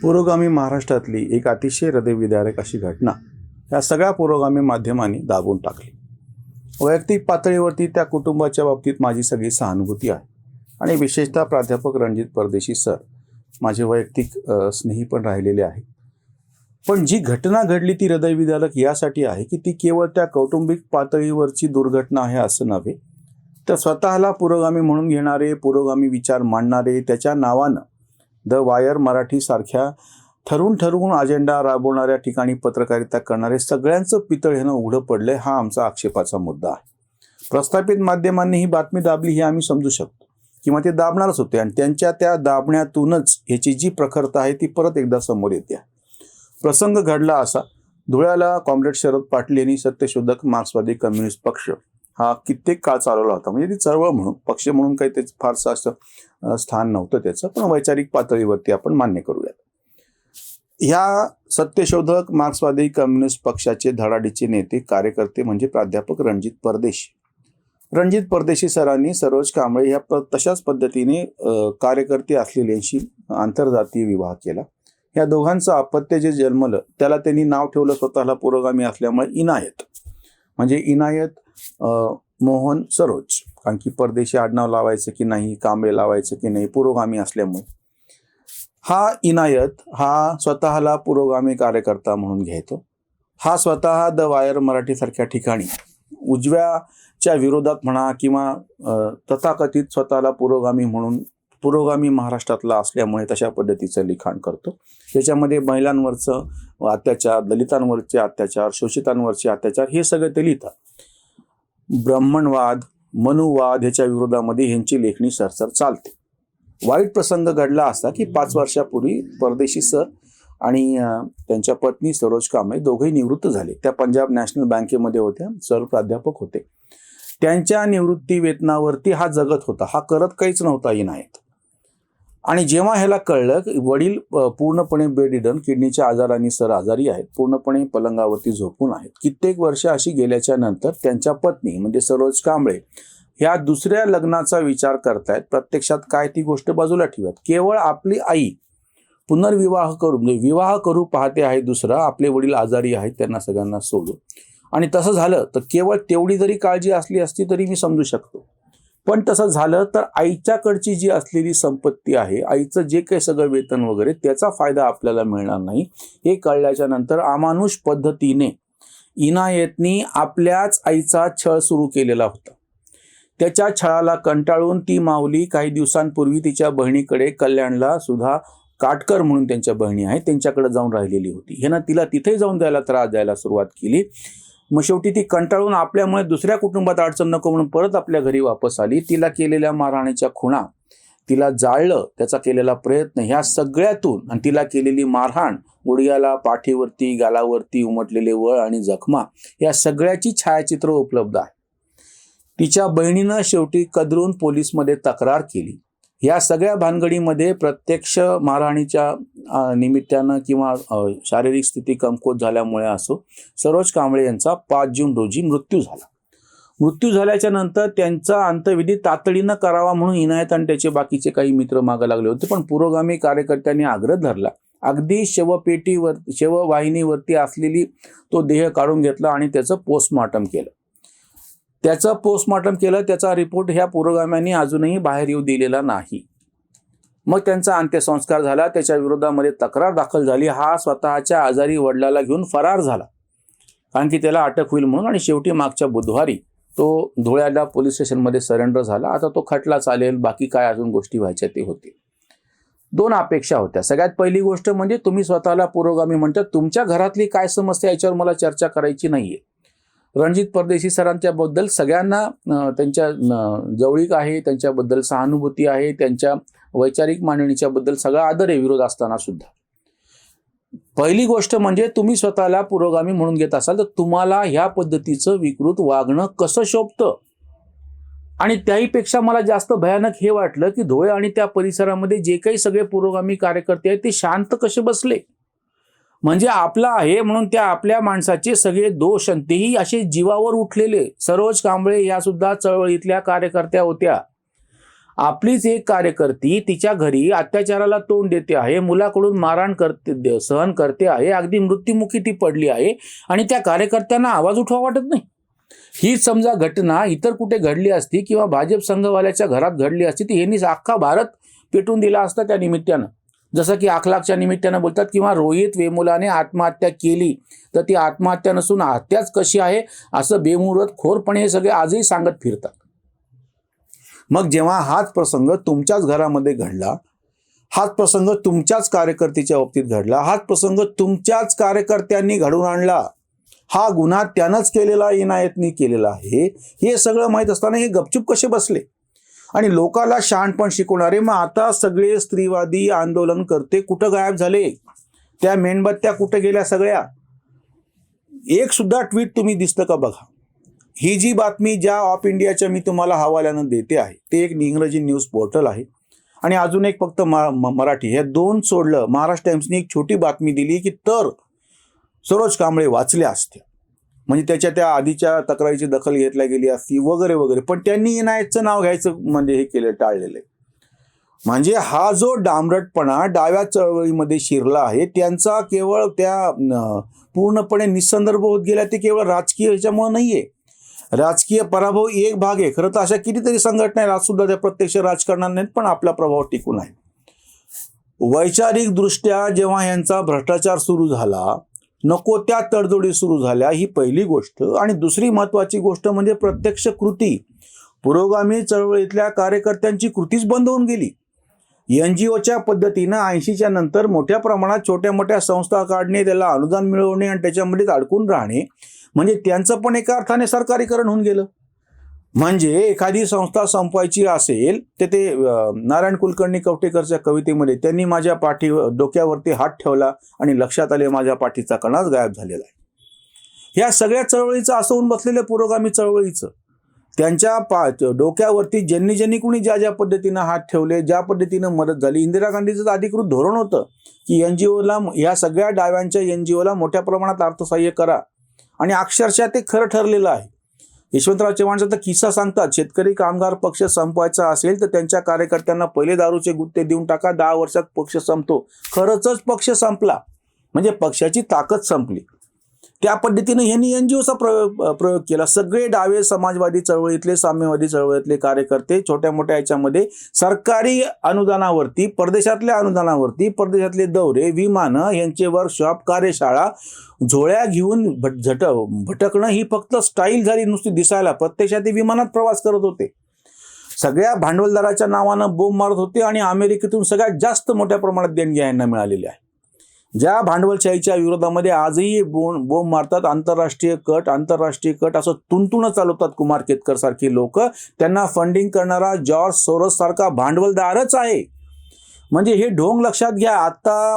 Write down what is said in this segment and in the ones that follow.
पुरोगामी महाराष्ट्रातली एक अतिशय हृदयविदारक अशी घटना या सगळ्या पुरोगामी माध्यमांनी दाबून टाकली. वैयक्तिक पातळीवरती त्या कुटुंबाच्या बाबतीत माझी सगळी सहानुभूती आहे आणि विशेषतः प्राध्यापक रणजित परदेशी सर माझे वैयक्तिक स्नेही पण राहिलेले आहे. पण जी घटना घडली ती हृदयविदारक यासाठी आहे की ती केवळ त्या कौटुंबिक पातळीवरची दुर्घटना आहे असं नव्हे, तर स्वतःला पुरोगामी म्हणून घेणारे, पुरोगामी विचार मांडणारे, त्याच्या नावानं द वायर मराठी सारख्या ठरवून अजेंडा राबवणाऱ्या ठिकाणी पत्रकारिता करणारे सगळ्यांचं पितळ ह्यानं उघडं पडलंय, हा आमचा आक्षेपाचा मुद्दा आहे. प्रस्थापित माध्यमांनी ही बातमी दाबली हे आम्ही समजू शकतो किंवा ते दाबणारच होते आणि त्यांच्या त्या दाबण्यातूनच ह्याची जी प्रखरता आहे ती परत एकदा समोर येते. प्रसंग घडला असा, धुळ्याला कॉम्रेड शरद पाटील यांनी सत्यशोधक मार्क्सवादी कम्युनिस्ट पक्ष हा कित्येक काळ चालवला होता. म्हणजे ती चळवळ म्हणून, पक्ष म्हणून काही त्याचं फारसं असं स्थान नव्हतं त्याचं, पण वैचारिक पातळीवरती आपण मान्य करूयात. ह्या सत्यशोधक मार्क्सवादी कम्युनिस्ट पक्षाचे धडाडीचे नेते कार्यकर्ते म्हणजे प्राध्यापक रणजित परदेशी सरांनी सरोज कांबळे ह्या तशाच पद्धतीने कार्यकर्ते असलेल्यांशी आंतरजातीय विवाह केला. या दोघांचं अपत्य जे जन्मलं त्याला त्यांनी नाव ठेवलं स्वतःला पुरोगामी असल्यामुळे इनायत, म्हणजे इनायत मोहन सरोज. कारण की परदेशी आडनाव लावायचं की नाही, कांबळे लावायचं की नाही, पुरोगामी असल्यामुळे हा इनायत हा स्वतःला पुरोगामी कार्यकर्ता म्हणून घेतो. हा स्वतः द वायर मराठी सारख्या ठिकाणी उजव्याच्या विरोधात म्हणा किंवा तथाकथित स्वतःला पुरोगामी म्हणून पुरोगामी महाराष्ट्रातला असल्यामुळे तशा पद्धतीचं लिखाण करतो. त्याच्यामध्ये महिलांवरचं अत्याचार, दलितांवरचे अत्याचार, शोषितांवरचे अत्याचार हे सगळं ते लिहितात. ब्राह्मणवाद, मनुवाद ह्याच्या विरोधामध्ये ह्यांची लेखणी सरसर चालते. वाईट प्रसंग घडला असा की 5 वर्षापूर्वी परदेशी सर आणि त्यांच्या पत्नी सरोज कांबळे दोघेही निवृत्त झाले. त्या पंजाब नॅशनल बँकेमध्ये होत्या, सर प्राध्यापक होते. त्यांच्या निवृत्ती वेतनावरती हा जगत होता, हा करत काहीच नव्हता इनायत. आणि जेव्हा ह्याला कळलं की वडील पूर्णपणे बेडिडन, किडनीच्या आजाराने सर आजारी आहेत, पूर्णपणे पलंगावरती झोपून आहेत, कित्येक वर्ष अशी गेल्याच्या नंतर त्यांच्या पत्नी म्हणजे सरोज कांबळे ह्या दुसऱ्या लग्नाचा विचार करतायत. प्रत्यक्षात काय ती गोष्ट बाजूला ठेवूयात, केवळ आपली आई पुनर्विवाह करू म्हणजे विवाह करू पाहते आहे दुसरा, आपले वडील आजारी आहेत त्यांना सगळ्यांना सोडून. आणि तसं झालं तर केवळ तेवढी जरी काळजी असली असती तरी मी समजू शकतो. पण तसं झालं तर आईच्याकडची जी असलेली संपत्ती आहे, आईचं जे काही सगळं वेतन वगैरे, त्याचा फायदा आपल्याला मिळणार नाही हे कळल्याच्या नंतर अमानुष पद्धतीने इनायतनी आपल्याच आईचा छळ सुरू केलेला होता. त्याच्या छळाला कंटाळून ती माऊली काही दिवसांपूर्वी तिच्या बहिणीकडे, कल्याणला सुद्धा काटकर म्हणून त्यांच्या बहिणी आहेत त्यांच्याकडे जाऊन राहिलेली होती. ह्यानं तिला तिथे जाऊन त्रास द्यायला सुरुवात केली. मग शेवटी ती कंटाळून आपल्यामुळे दुसऱ्या कुटुंबात अडचण नको म्हणून परत आपल्या घरी वापस आली. तिला केलेल्या मारहाणीच्या खुणा, तिला जाळलं, त्याचा केलेला प्रयत्न, ह्या सगळ्यातून आणि तिला केलेली मारहाण, गुडघ्याला, पाठीवरती, गालावरती उमटलेले वळ आणि जखमा, या सगळ्याची छायाचित्र उपलब्ध आहे. तिच्या बहिणीनं शेवटी कदरून पोलीसमध्ये तक्रार केली. या सगळ्या भानगडीमध्ये प्रत्यक्ष मारहाणीच्या निमित्तानं किंवा शारीरिक स्थिती कमकुवत झाल्यामुळे असो, सरोज कांबळे यांचा 5 जून रोजी मृत्यू झाला. मृत्यू झाल्याच्या नंतर त्यांचा अंत्यविधी तातडीनं करावा म्हणून इनायत आणि त्याचे बाकीचे काही मित्र मागे लागले होते. पण पुरोगामी कार्यकर्त्यांनी आग्रह धरला. अगदी शववाहिनीवरती असलेली तो देह काढून घेतला आणि त्याचं पोस्टमॉर्टम केलं. त्याचा रिपोर्ट ह्या पुरोगाम्यांनी अजूनही बाहेर येऊ दिलेला नाही. मग त्यांचा अंत्यसंस्कार झाला. त्याच्या विरोधामध्ये तक्रार दाखल झाली. हा स्वतःच्या आजारी वडिलाला घेऊन फरार झाला कारण की त्याला अटक होईल म्हणून. आणि शेवटी मागच्या बुधवारी तो धुळ्याला पोलीस स्टेशनमध्ये सरेंडर झाला. आता तो खटला चालेल, बाकी काय अजून गोष्टी व्हायच्या ते होते. 2 अपेक्षा होत्या. सगळ्यात पहिली गोष्ट म्हणजे तुम्ही स्वतःला पुरोगामी म्हणता, तुमच्या घरातली काय समस्या याच्यावर मला चर्चा करायची नाहीये. रणजित परदेशी सरांच्या बद्दल सगळ्यांना त्यांच्या जवळीक आहे, त्यांच्याबद्दल सहानुभूती आहे, त्यांच्या वैचारिक मांडणीच्या बद्दल सगळा आदर आहे विरोध असताना सुद्धा. पहिली गोष्ट म्हणजे तुम्ही स्वतःला पुरोगामी म्हणून घेत असाल तर तुम्हाला ह्या पद्धतीचं विकृत वागणं कसं शोभतं. आणि त्याहीपेक्षा मला जास्त भयानक हे वाटलं की धुळे आणि त्या परिसरामध्ये जे काही सगळे पुरोगामी कार्यकर्ते आहेत ते शांत कसे बसले. म्हणजे आपला आहे म्हणून त्या आपल्या माणसाचे सगळे दोष आणि तेही असे जीवावर उठलेले. सरोज कांबळे या सुद्धा चळवळीतल्या कार्यकर्त्या होत्या आपलीच एक कार्यकर्ती तिच्या घरी अत्याचाराला तोंड देते आहे, मुलाकडून मारहाण सहन करते आहे, अगदी मृत्युमुखी ती पडली आहे आणि त्या कार्यकर्त्यांना आवाज उठवा वाटत नाही. ही समजा घटना इतर कुठे घडली असती किंवा भाजप संघवाल्याच्या घरात घडली असती तर यांनी अख्खा भारत पेटून दिला असता त्या निमित्तानं. जसं की अखलाकच्या निमित्तानं बोलतात किंवा रोहित वेमुलाने आत्महत्या केली तर ती आत्महत्या नसून हत्याच कशी आहे असं बेमुरत खोरपणे हे सगळे आजही सांगत फिरतात. मग जेव्हा हाच प्रसंग तुमच्याच घरामध्ये घडला, हाच प्रसंग तुमच्याच कार्यकर्त्याच्या बाबतीत घडला, हाच प्रसंग तुमच्याच कार्यकर्त्यांनी घडवून आणला, हा गुन्हा त्यानंच केलेला, इनायतनी केलेला आहे, हे सगळं माहीत असताना हे गपचूप कसे बसले आणि लोकाला शहाणपण शिकवणारे मग आता सगळे स्त्रीवादी आंदोलन करते कुठं गायब झाले? त्या मेणबत्त्या कुठं गेल्या सगळ्या? एक सुद्धा ट्विट तुम्ही दिसतं का बघा. ही जी बातमी ज्या ऑफ इंडियाच्या मी तुम्हाला हवाल्यानं देते आहे ते एक इंग्रजी न्यूज पोर्टल आहे आणि अजून एक फक्त मराठी, हे दोन सोडलं महाराष्ट्र टाइम्सनी एक छोटी बातमी दिली की तर सरोज कांबळे वाचल्या असत्या, म्हणजे त्याच्या त्या आधीच्या तक्रारीची दखल घेतल्या गेली असती वगैरे वगैरे, पण त्यांनी इनायतचं नाव घ्यायचं म्हणजे हे केलं, टाळलेलं आहे. म्हणजे हा जो डांबरटपणा डाव्या चळवळीमध्ये शिरला आहे त्यांचा केवळ त्या पूर्णपणे निसंदर्भ होत गेला ते केवळ राजकीय ह्याच्यामुळे नाहीये. राजकीय पराभव एक भाग आहे. खरं तर अशा कितीतरी संघटना आहेत आज सुद्धा त्या प्रत्यक्ष राजकारणात नाहीत पण आपला प्रभाव टिकून आहे. वैचारिक दृष्ट्या जेव्हा यांचा भ्रष्टाचार सुरू झाला, नको त्या तडजोडी सुरू झाल्या, ही पहिली गोष्ट. आणि दुसरी महत्वाची गोष्ट म्हणजे प्रत्यक्ष कृती. पुरोगामी चळवळीतल्या कार्यकर्त्यांची कृतीच बंद होऊन गेली. NGOच्या पद्धतीनं 80च्या नंतर मोठ्या प्रमाणात छोट्या मोठ्या संस्था काढणे, त्याला अनुदान मिळवणे आणि त्याच्यामध्येच अडकून राहणे म्हणजे त्यांचं पण एका अर्थाने सरकारीकरण होऊन गेलं. म्हणजे एखादी संस्था संपवायची असेल तर ते नारायण कुलकर्णी कवटेकरच्या कवितेमध्ये त्यांनी माझ्या डोक्यावरती हात ठेवला आणि लक्षात आले माझ्या पाठीचा कणाच गायब झालेला आहे. ह्या सगळ्या चळवळीचं असं होऊन बसलेलं पुरोगामी चळवळीचं. त्यांच्या डोक्यावरती ज्यांनी कुणी ज्या पद्धतीनं हात ठेवले, ज्या पद्धतीनं मदत झाली. इंदिरा गांधीचं अधिकृत धोरण होतं की NGOला, ह्या सगळ्या डाव्यांच्या NGOला मोठ्या प्रमाणात अर्थसहाय्य करा आणि अक्षरशः ते खरं ठरलेलं आहे. यशवंतराव चव्हाणचा तर किस्सा सांगतात, शेतकरी कामगार पक्ष संपवायचा असेल तर त्यांच्या कार्यकर्त्यांना पहिले दारूचे गुत्ते देऊन टाका, 10 वर्षात पक्ष संपतो. खरंच पक्ष संपला म्हणजे पक्षाची ताकद संपली. त्या पद्धतीने यांनी NGOचा प्रयोग केला. सगळे डावे समाजवादी चळवळीतले, साम्यवादी चळवळीतले कार्यकर्ते छोट्या मोठ्या याच्यामध्ये सरकारी अनुदानावरती, परदेशातल्या अनुदानावरती, परदेशातले दौरे, विमानं, यांचे वर्कशॉप, कार्यशाळा, झोळ्या घेऊन भटकणं ही फक्त स्टाईल झाली नुसती दिसायला. प्रत्यक्षात ते विमानात प्रवास करत होते, सगळ्या भांडवलदाराच्या नावानं बोंब मारत होते आणि अमेरिकेतून सगळ्यात जास्त मोठ्या प्रमाणात देणग्या यांना मिळालेल्या आहे. ज्या भांडवलशाहीच्या विरोधामध्ये आजही बोंब मारतात, आंतरराष्ट्रीय कट असं तुंतुणं चालवतात कुमार केतकर सारखी लोक. त्यांना फंडिंग करणारा जॉर्ज सोरोस सारखा भांडवलदारच आहे. म्हणजे हे ढोंग लक्षात घ्या. आता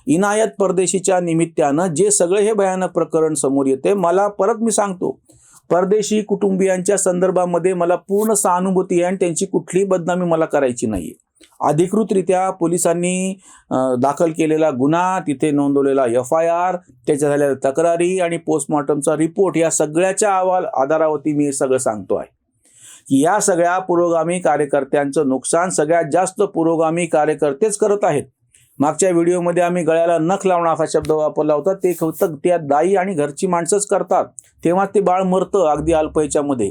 इनायत परदेशीच्या निमित्तानं जे सगळे हे भयानक प्रकरण समोर येते, मला परत मी सांगतो, परदेशी कुटुंबियांच्या संदर्भामध्ये मला पूर्ण सहानुभूती आहे आणि त्यांची कुठलीही बदनामी मला करायची नाही. अधिकृतरित्या पोलिसांनी दाखल केलेला गुन्हा, तिथे नोंदवलेला FIR, त्याच्या झालेल्या तक्रारी आणि पोस्टमॉर्टमचा रिपोर्ट, या सगळ्याच्या आधारावरती मी हे सगळं सांगतो आहे की या सगळ्या पुरोगामी कार्यकर्त्यांचं नुकसान सगळ्यात जास्त पुरोगामी कार्यकर्तेच करत आहेत. मागच्या व्हिडिओमध्ये आम्ही गळ्याला नख लावणं असा शब्द वापरला होता. ते फक्त त्या दाई आणि घरची माणसंच करतात, तेव्हा ते बाळ मरतं अगदी अल्प याच्यामध्ये.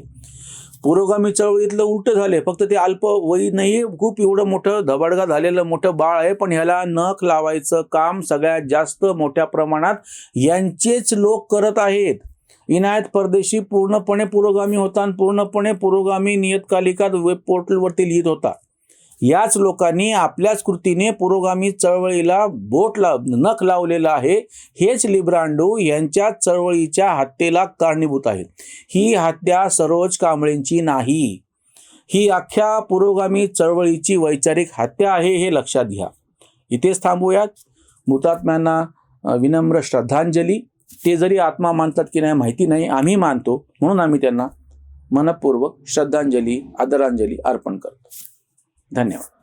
पुरोगामी चळवळीतलं उलट झाले, फक्त ते अल्प वयी नाही, खूप एवढं मोठं धबाडगा झालेलं मोठं बाळ आहे, पण ह्याला नख लावायचं काम सगळ्यात जास्त मोठ्या प्रमाणात यांचेच लोक करत आहेत. इनायत परदेशी पूर्णपणे पुरोगामी होता आणि पूर्णपणे पुरोगामी नियतकालिकात वेब पोर्टलवरती लिहित होता. याच लोकांनी आपल्याच कृतीने पुरोगामी चळवळीला नख लावलेला आहे. हेच लिब्रांडो यांच्या चळवळीच्या हत्येला कारणीभूत आहेत. ही हत्या सरोज कांबळेंची नाही, ही अख्ख्या पुरोगामी चळवळीची वैचारिक हत्या आहे, हे लक्षात घ्या. इथेच थांबूयात. मृतात्म्यांना विनम्र श्रद्धांजली. ते जरी आत्मा मानतात की नाही माहिती नाही, आम्ही मानतो म्हणून आम्ही त्यांना मनपूर्वक श्रद्धांजली, आदरांजली अर्पण करतो. धन्यवाद.